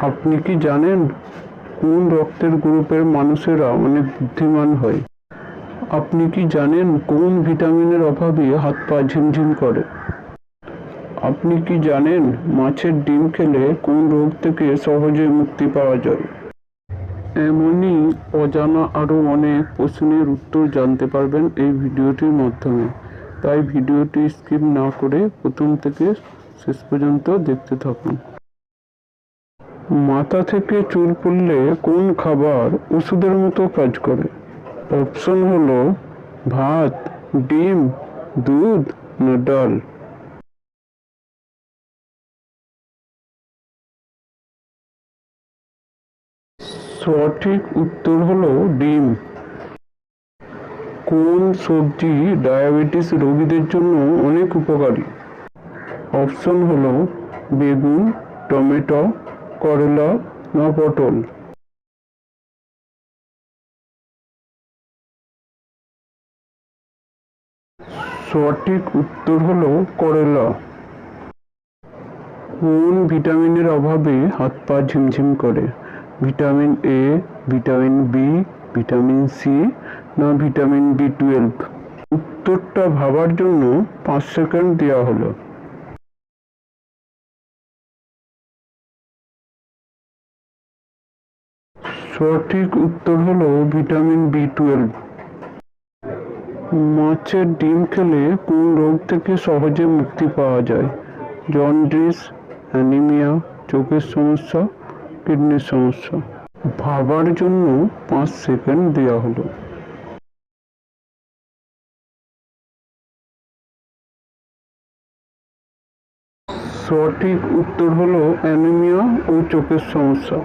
আপনি কি জানেন কোন রক্তের গ্রুপের মানুষেরা অনেক বুদ্ধিমান হয়? আপনি কি জানেন কোন ভিটামিনের অভাবে হাত পা ঝিমঝিম করে? আপনি কি জানেন মাছের ডিম খেলে কোন রোগ থেকে সহজে মুক্তি পাওয়া যায়? এমনই অজানা আরও অনেক প্রশ্নের উত্তর জানতে পারবেন এই ভিডিওটির মাধ্যমে। তাই ভিডিওটি স্কিপ না করে প্রথম থেকে শেষ পর্যন্ত দেখতে থাকুন। মাথা থেকে চুল পড়লে কোন খাবার ওষুধের মতো কাজ করে? অপশন হলো ভাত, ডিম, দুধ না ডাল। সঠিক উত্তর হলো ডিম। কোন সবজি ডায়াবেটিস রোগীদের জন্য অনেক উপকারী? অপশন হলো বেগুন, টমেটো, করলা না পটল। সঠিক উত্তর হলো করলা। কোন ভিটামিনের অভাবে হাত পা ঝিমঝিম করে? Vitamin A, vitamin B, vitamin C না ভিটামিন বি12? উত্তরটা ভাবার জন্য 5 সেকেন্ড দেওয়া হলো। সঠিক উত্তর হলো ভিটামিন বি12। মাছের ডিম খেলে কোন রোগ থেকে সহজে মুক্তি পাওয়া যায়? জন্ডিস, অ্যানিমিয়া, চোখের সমস্যা, কিডনির সমস্যা। ভাবার জন্য 5 সেকেন্ড দেওয়া হলো। সঠিক উত্তর হলো অ্যানিমিয়া ও চোখের সমস্যা।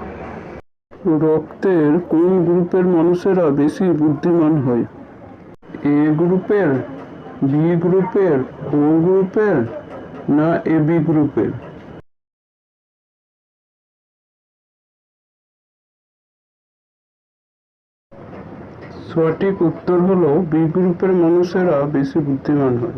রক্তের কোন গ্রুপের মানুষেরা বেশি বুদ্ধিমান হয়? এ গ্রুপের, বি গ্রুপের, ও গ্রুপের না এবি গ্রুপের? সঠিক উত্তর হলো বি গ্রুপের মানুষেরা বেশি বুদ্ধিমান হয়।